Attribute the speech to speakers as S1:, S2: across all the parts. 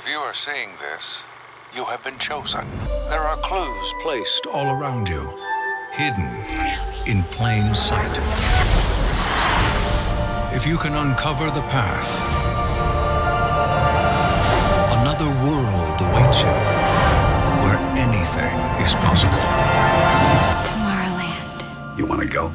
S1: If you are seeing this, you have been chosen. There are clues placed all around you, hidden in plain sight. If you can uncover the path, another world awaits you, where anything is possible.
S2: Tomorrowland.
S1: You want to go?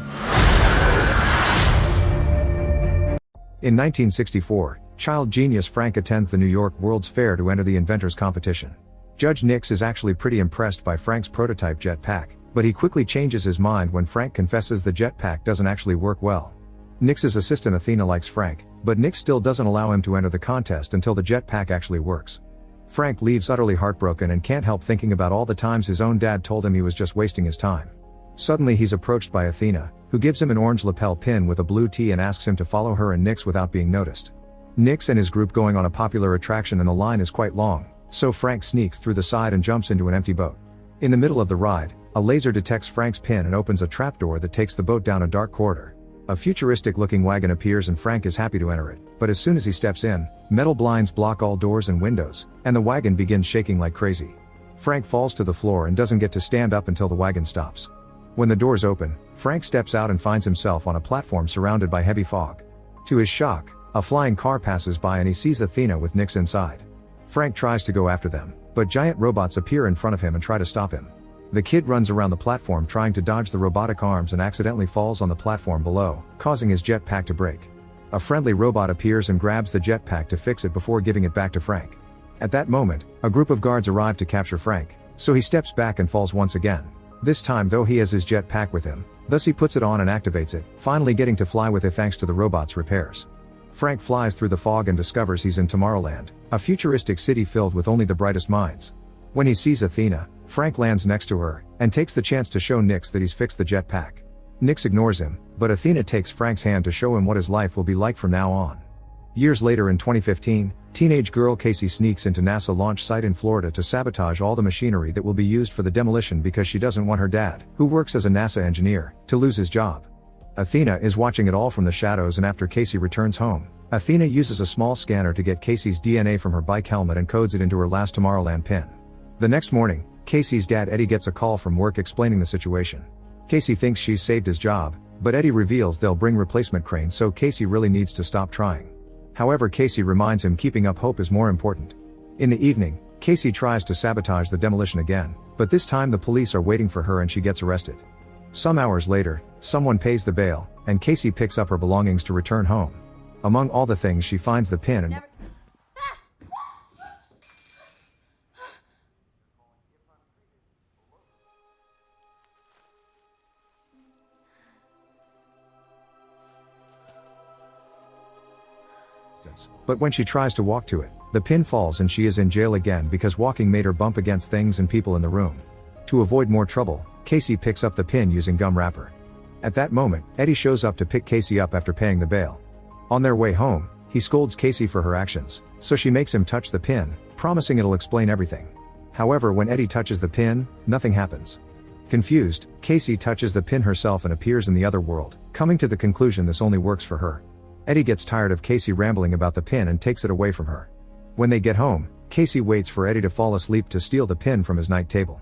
S3: In 1964, child genius Frank attends the New York World's Fair to enter the inventors competition. Judge Nix is actually pretty impressed by Frank's prototype jetpack, but he quickly changes his mind when Frank confesses the jetpack doesn't actually work well. Nix's assistant Athena likes Frank, but Nix still doesn't allow him to enter the contest until the jetpack actually works. Frank leaves utterly heartbroken and can't help thinking about all the times his own dad told him he was just wasting his time. Suddenly he's approached by Athena, who gives him an orange lapel pin with a blue T and asks him to follow her and Nix without being noticed. Nix and his group going on a popular attraction and the line is quite long, so Frank sneaks through the side and jumps into an empty boat. In the middle of the ride, a laser detects Frank's pin and opens a trapdoor that takes the boat down a dark corridor. A futuristic-looking wagon appears and Frank is happy to enter it, but as soon as he steps in, metal blinds block all doors and windows, and the wagon begins shaking like crazy. Frank falls to the floor and doesn't get to stand up until the wagon stops. When the doors open, Frank steps out and finds himself on a platform surrounded by heavy fog. To his shock, a flying car passes by and he sees Athena with Nix inside. Frank tries to go after them, but giant robots appear in front of him and try to stop him. The kid runs around the platform trying to dodge the robotic arms and accidentally falls on the platform below, causing his jetpack to break. A friendly robot appears and grabs the jetpack to fix it before giving it back to Frank. At that moment, a group of guards arrive to capture Frank, so he steps back and falls once again. This time though he has his jetpack with him, thus he puts it on and activates it, finally getting to fly with it thanks to the robot's repairs. Frank flies through the fog and discovers he's in Tomorrowland, a futuristic city filled with only the brightest minds. When he sees Athena, Frank lands next to her, and takes the chance to show Nix that he's fixed the jetpack. Nix ignores him, but Athena takes Frank's hand to show him what his life will be like from now on. Years later in 2015, teenage girl Casey sneaks into NASA launch site in Florida to sabotage all the machinery that will be used for the demolition because she doesn't want her dad, who works as a NASA engineer, to lose his job. Athena is watching it all from the shadows, and after Casey returns home, Athena uses a small scanner to get Casey's DNA from her bike helmet and codes it into her last Tomorrowland pin. The next morning, Casey's dad Eddie gets a call from work explaining the situation. Casey thinks she's saved his job, but Eddie reveals they'll bring replacement cranes, so Casey really needs to stop trying. However, Casey reminds him keeping up hope is more important. In the evening, Casey tries to sabotage the demolition again, but this time the police are waiting for her and she gets arrested. Some hours later, someone pays the bail, and Casey picks up her belongings to return home. Among all the things she finds the pin and but when she tries to walk to it, the pin falls and she is in jail again because walking made her bump against things and people in the room. To avoid more trouble, Casey picks up the pin using gum wrapper. At that moment, Eddie shows up to pick Casey up after paying the bail. On their way home, he scolds Casey for her actions, so she makes him touch the pin, promising it'll explain everything. However, when Eddie touches the pin, nothing happens. Confused, Casey touches the pin herself and appears in the other world, coming to the conclusion this only works for her. Eddie gets tired of Casey rambling about the pin and takes it away from her. When they get home, Casey waits for Eddie to fall asleep to steal the pin from his night table.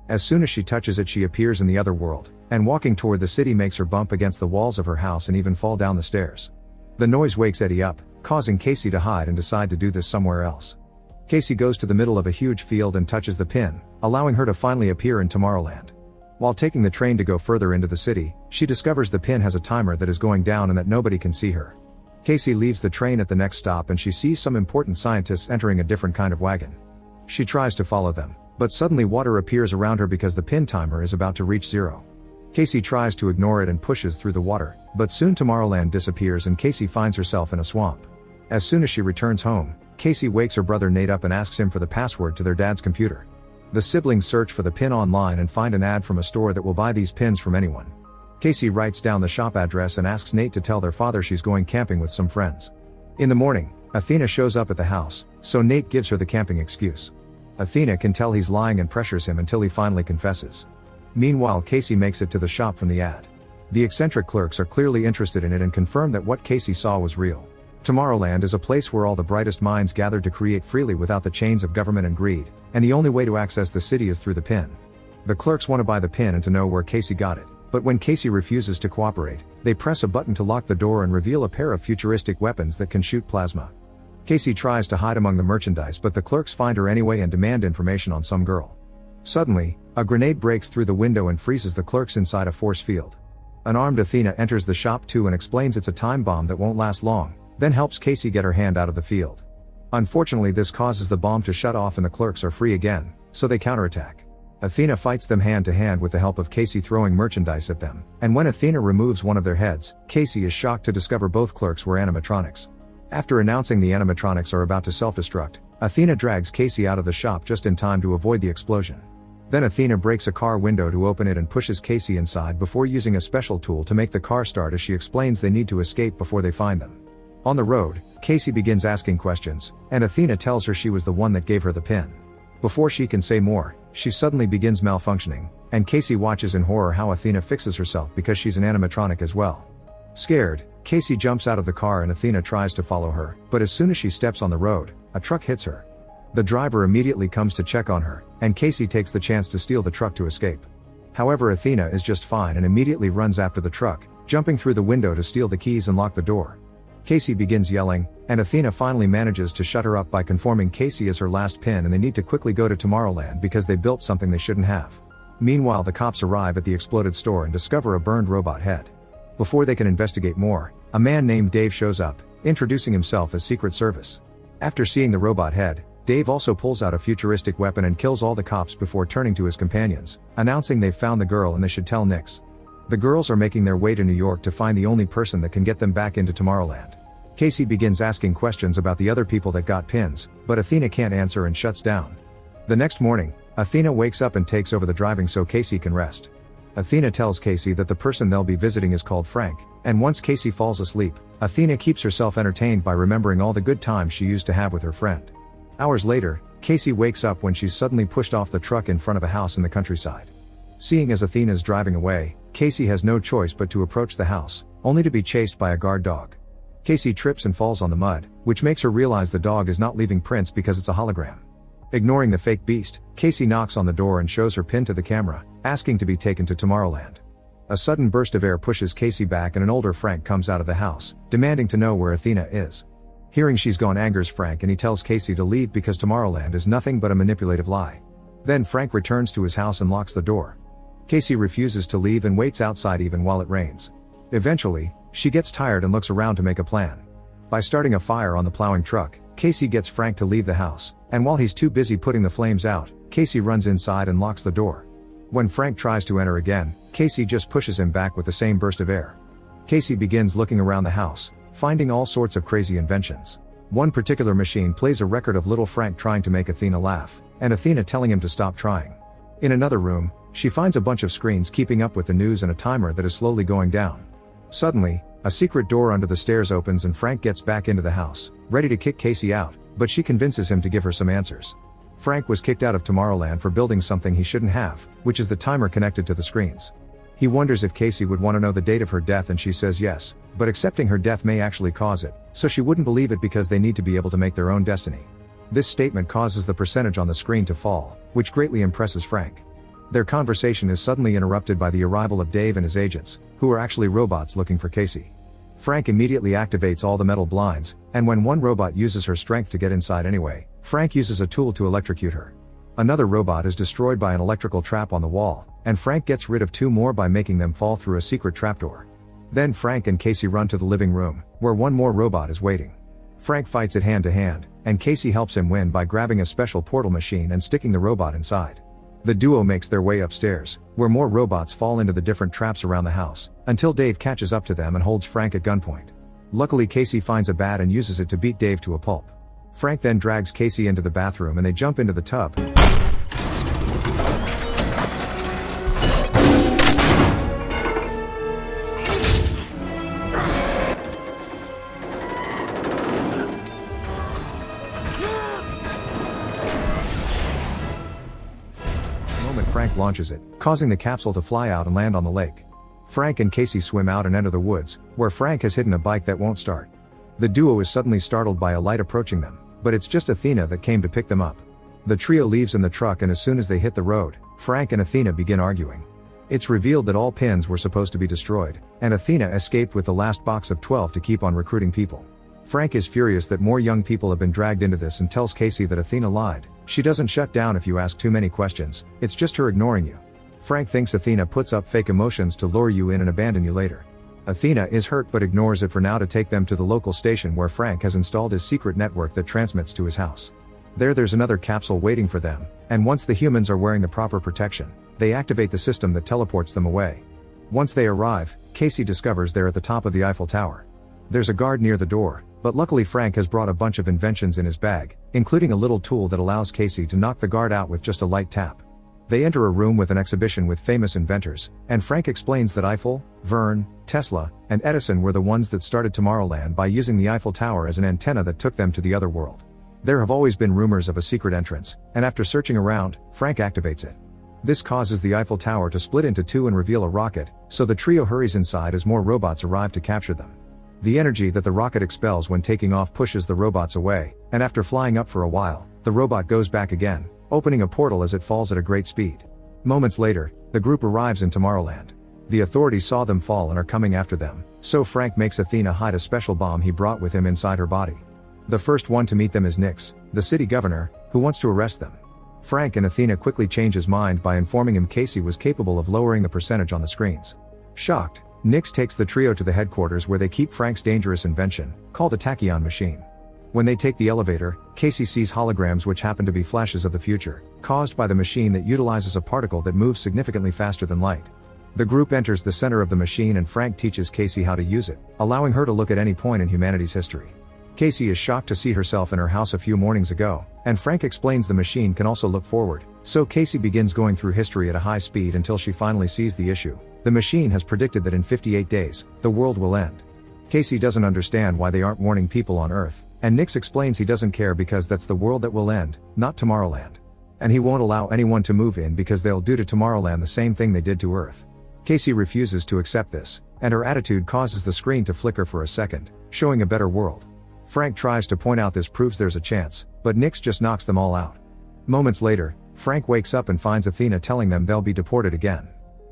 S3: As soon as she touches it, she appears in the other world, and walking toward the city makes her bump against the walls of her house and even fall down the stairs. The noise wakes Eddie up, causing Casey to hide and decide to do this somewhere else. Casey goes to the middle of a huge field and touches the pin, allowing her to finally appear in Tomorrowland. While taking the train to go further into the city, she discovers the pin has a timer that is going down and that nobody can see her. Casey leaves the train at the next stop and she sees some important scientists entering a different kind of wagon. She tries to follow them, but suddenly water appears around her because the pin timer is about to reach zero. Casey tries to ignore it and pushes through the water, but soon Tomorrowland disappears and Casey finds herself in a swamp. As soon as she returns home, Casey wakes her brother Nate up and asks him for the password to their dad's computer. The siblings search for the pin online and find an ad from a store that will buy these pins from anyone. Casey writes down the shop address and asks Nate to tell their father she's going camping with some friends. In the morning, Athena shows up at the house, so Nate gives her the camping excuse. Athena can tell he's lying and pressures him until he finally confesses. Meanwhile, Casey makes it to the shop from the ad. The eccentric clerks are clearly interested in it and confirm that what Casey saw was real. Tomorrowland is a place where all the brightest minds gather to create freely without the chains of government and greed, and the only way to access the city is through the pin. The clerks want to buy the pin and to know where Casey got it, but when Casey refuses to cooperate, they press a button to lock the door and reveal a pair of futuristic weapons that can shoot plasma. Casey tries to hide among the merchandise, but the clerks find her anyway and demand information on some girl. Suddenly, a grenade breaks through the window and freezes the clerks inside a force field. An armed Athena enters the shop too and explains it's a time bomb that won't last long, then helps Casey get her hand out of the field. Unfortunately, this causes the bomb to shut off and the clerks are free again, so they counterattack. Athena fights them hand to hand with the help of Casey throwing merchandise at them, and when Athena removes one of their heads, Casey is shocked to discover both clerks were animatronics. After announcing the animatronics are about to self-destruct, Athena drags Casey out of the shop just in time to avoid the explosion. Then Athena breaks a car window to open it and pushes Casey inside before using a special tool to make the car start as she explains they need to escape before they find them. On the road, Casey begins asking questions, and Athena tells her she was the one that gave her the pin. Before she can say more, she suddenly begins malfunctioning, and Casey watches in horror how Athena fixes herself because she's an animatronic as well. Scared, Casey jumps out of the car and Athena tries to follow her, but as soon as she steps on the road, a truck hits her. The driver immediately comes to check on her, and Casey takes the chance to steal the truck to escape. However, Athena is just fine and immediately runs after the truck, jumping through the window to steal the keys and lock the door. Casey begins yelling, and Athena finally manages to shut her up by conforming Casey as her last pin, and they need to quickly go to Tomorrowland because they built something they shouldn't have. Meanwhile, the cops arrive at the exploded store and discover a burned robot head. Before they can investigate more, a man named Dave shows up, introducing himself as Secret Service. After seeing the robot head, Dave also pulls out a futuristic weapon and kills all the cops before turning to his companions, announcing they've found the girl and they should tell Nix. The girls are making their way to New York to find the only person that can get them back into Tomorrowland. Casey begins asking questions about the other people that got pins, but Athena can't answer and shuts down. The next morning, Athena wakes up and takes over the driving so Casey can rest. Athena tells Casey that the person they'll be visiting is called Frank, and once Casey falls asleep, Athena keeps herself entertained by remembering all the good times she used to have with her friend. Hours later, Casey wakes up when she's suddenly pushed off the truck in front of a house in the countryside. Seeing as Athena's driving away, Casey has no choice but to approach the house, only to be chased by a guard dog. Casey trips and falls on the mud, which makes her realize the dog is not leaving prints because it's a hologram. Ignoring the fake beast, Casey knocks on the door and shows her pin to the camera, asking to be taken to Tomorrowland. A sudden burst of air pushes Casey back and an older Frank comes out of the house, demanding to know where Athena is. Hearing she's gone angers Frank and he tells Casey to leave because Tomorrowland is nothing but a manipulative lie. Then Frank returns to his house and locks the door. Casey refuses to leave and waits outside even while it rains. Eventually, she gets tired and looks around to make a plan. By starting a fire on the plowing truck, Casey gets Frank to leave the house, and while he's too busy putting the flames out, Casey runs inside and locks the door. When Frank tries to enter again, Casey just pushes him back with the same burst of air. Casey begins looking around the house, finding all sorts of crazy inventions. One particular machine plays a record of little Frank trying to make Athena laugh, and Athena telling him to stop trying. In another room, she finds a bunch of screens keeping up with the news and a timer that is slowly going down. Suddenly, a secret door under the stairs opens and Frank gets back into the house, ready to kick Casey out, but she convinces him to give her some answers. Frank was kicked out of Tomorrowland for building something he shouldn't have, which is the timer connected to the screens. He wonders if Casey would want to know the date of her death and she says yes, but accepting her death may actually cause it, so she wouldn't believe it because they need to be able to make their own destiny. This statement causes the percentage on the screen to fall, which greatly impresses Frank. Their conversation is suddenly interrupted by the arrival of Dave and his agents, who are actually robots looking for Casey. Frank immediately activates all the metal blinds, and when one robot uses her strength to get inside anyway, Frank uses a tool to electrocute her. Another robot is destroyed by an electrical trap on the wall, and Frank gets rid of two more by making them fall through a secret trapdoor. Then Frank and Casey run to the living room, where one more robot is waiting. Frank fights it hand to hand, and Casey helps him win by grabbing a special portal machine and sticking the robot inside. The duo makes their way upstairs, where more robots fall into the different traps around the house, until Dave catches up to them and holds Frank at gunpoint. Luckily, Casey finds a bat and uses it to beat Dave to a pulp. Frank then drags Casey into the bathroom and they jump into the tub. Frank launches it, causing the capsule to fly out and land on the lake. Frank and Casey swim out and enter the woods, where Frank has hidden a bike that won't start. The duo is suddenly startled by a light approaching them, but it's just Athena that came to pick them up. The trio leaves in the truck, and as soon as they hit the road, Frank and Athena begin arguing. It's revealed that all pins were supposed to be destroyed, and Athena escaped with the last box of 12 to keep on recruiting people. Frank is furious that more young people have been dragged into this and tells Casey that Athena lied. She doesn't shut down if you ask too many questions, it's just her ignoring you. Frank thinks Athena puts up fake emotions to lure you in and abandon you later. Athena is hurt but ignores it for now to take them to the local station where Frank has installed his secret network that transmits to his house. There's another capsule waiting for them, and once the humans are wearing the proper protection, they activate the system that teleports them away. Once they arrive, Casey discovers they're at the top of the Eiffel Tower. There's a guard near the door, but luckily Frank has brought a bunch of inventions in his bag, including a little tool that allows Casey to knock the guard out with just a light tap. They enter a room with an exhibition with famous inventors, and Frank explains that Eiffel, Verne, Tesla, and Edison were the ones that started Tomorrowland by using the Eiffel Tower as an antenna that took them to the other world. There have always been rumors of a secret entrance, and after searching around, Frank activates it. This causes the Eiffel Tower to split into two and reveal a rocket, so the trio hurries inside as more robots arrive to capture them. The energy that the rocket expels when taking off pushes the robots away, and after flying up for a while, the robot goes back again, opening a portal as it falls at a great speed. Moments later, the group arrives in Tomorrowland. The authorities saw them fall and are coming after them, so Frank makes Athena hide a special bomb he brought with him inside her body. The first one to meet them is Nix, the city governor, who wants to arrest them. Frank and Athena quickly change his mind by informing him Casey was capable of lowering the percentage on the screens. Shocked, Nix takes the trio to the headquarters where they keep Frank's dangerous invention, called a tachyon machine. When they take the elevator, Casey sees holograms which happen to be flashes of the future, caused by the machine that utilizes a particle that moves significantly faster than light. The group enters the center of the machine and Frank teaches Casey how to use it, allowing her to look at any point in humanity's history. Casey is shocked to see herself in her house a few mornings ago, and Frank explains the machine can also look forward, so Casey begins going through history at a high speed until she finally sees the issue. The machine has predicted that in 58 days, the world will end. Casey doesn't understand why they aren't warning people on Earth, and Nix explains he doesn't care because that's the world that will end, not Tomorrowland. And he won't allow anyone to move in because they'll do to Tomorrowland the same thing they did to Earth. Casey refuses to accept this, and her attitude causes the screen to flicker for a second, showing a better world. Frank tries to point out this proves there's a chance, but Nix just knocks them all out. Moments later, Frank wakes up and finds Athena telling them they'll be deported again.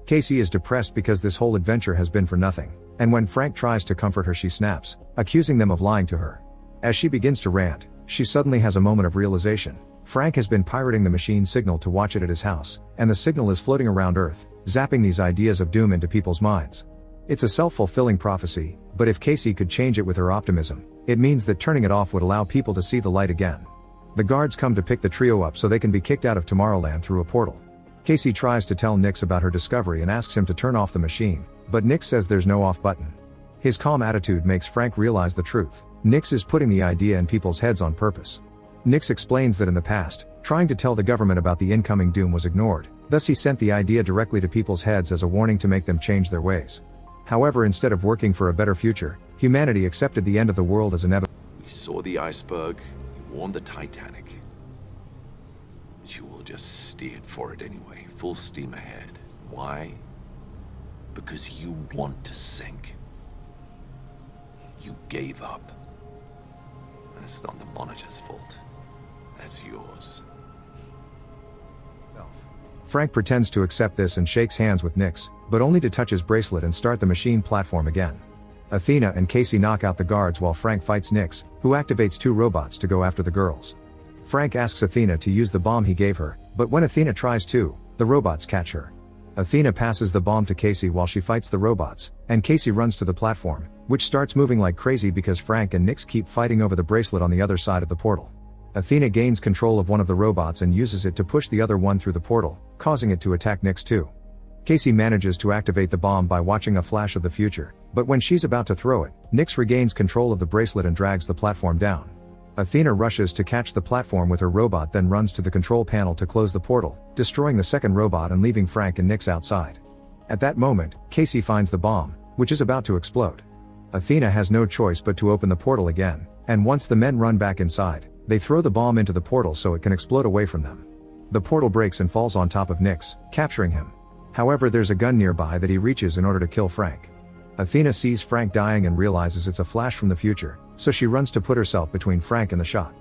S3: Casey is depressed because this whole adventure has been for nothing, and when Frank tries to comfort her she snaps, accusing them of lying to her. As she begins to rant, she suddenly has a moment of realization. Frank has been pirating the machine signal to watch it at his house, and the signal is floating around Earth, zapping these ideas of doom into people's minds. It's a self-fulfilling prophecy, but if Casey could change it with her optimism, it means that turning it off would allow people to see the light again. The guards come to pick the trio up so they can be kicked out of Tomorrowland through a portal. Casey tries to tell Nix about her discovery and asks him to turn off the machine, but Nix says there's no off button. His calm attitude makes Frank realize the truth. Nix is putting the idea in people's heads on purpose. Nix explains that in the past, trying to tell the government about the incoming doom was ignored, thus he sent the idea directly to people's heads as a warning to make them change their ways. However, instead of working for a better future, humanity accepted the end of the world as inevitable.
S2: We saw the iceberg, we warned the Titanic. But you all just steered for it anyway, full steam ahead. Why? Because you want to sink. You gave up. That's not the monitor's fault. That's yours.
S3: Frank pretends to accept this and shakes hands with Nix, but only to touch his bracelet and start the machine platform again. Athena and Casey knock out the guards while Frank fights Nix, who activates two robots to go after the girls. Frank asks Athena to use the bomb he gave her, but when Athena tries to, the robots catch her. Athena passes the bomb to Casey while she fights the robots, and Casey runs to the platform, which starts moving like crazy because Frank and Nix keep fighting over the bracelet on the other side of the portal. Athena gains control of one of the robots and uses it to push the other one through the portal, causing it to attack Nix too. Casey manages to activate the bomb by watching a flash of the future, but when she's about to throw it, Nix regains control of the bracelet and drags the platform down. Athena rushes to catch the platform with her robot, then runs to the control panel to close the portal, destroying the second robot and leaving Frank and Nix outside. At that moment, Casey finds the bomb, which is about to explode. Athena has no choice but to open the portal again, and once the men run back inside, they throw the bomb into the portal so it can explode away from them. The portal breaks and falls on top of Nix, capturing him. However, there's a gun nearby that he reaches in order to kill Frank. Athena sees Frank dying and realizes it's a flash from the future, so she runs to put herself between Frank and the shot.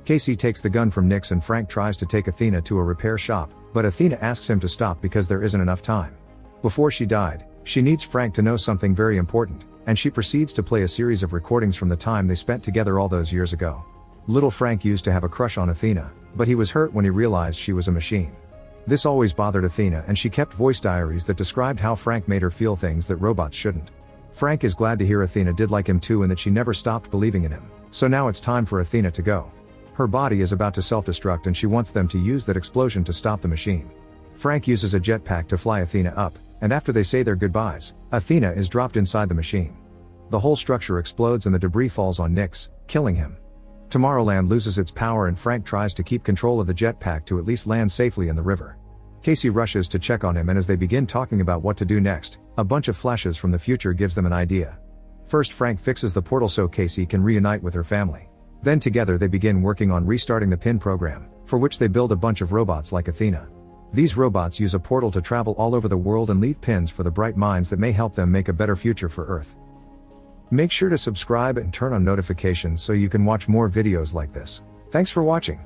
S3: Casey takes the gun from Nix and Frank tries to take Athena to a repair shop, but Athena asks him to stop because there isn't enough time. Before she died, she needs Frank to know something very important, and she proceeds to play a series of recordings from the time they spent together all those years ago. Little Frank used to have a crush on Athena, but he was hurt when he realized she was a machine. This always bothered Athena and she kept voice diaries that described how Frank made her feel things that robots shouldn't. Frank is glad to hear Athena did like him too and that she never stopped believing in him, so now it's time for Athena to go. Her body is about to self-destruct and she wants them to use that explosion to stop the machine. Frank uses a jetpack to fly Athena up, and after they say their goodbyes, Athena is dropped inside the machine. The whole structure explodes and the debris falls on Nix, killing him. Tomorrowland loses its power and Frank tries to keep control of the jetpack to at least land safely in the river. Casey rushes to check on him and as they begin talking about what to do next, a bunch of flashes from the future gives them an idea. First Frank fixes the portal so Casey can reunite with her family. Then together they begin working on restarting the PIN program, for which they build a bunch of robots like Athena. These robots use a portal to travel all over the world and leave pins for the bright minds that may help them make a better future for Earth. Make sure to subscribe and turn on notifications so you can watch more videos like this. Thanks for watching.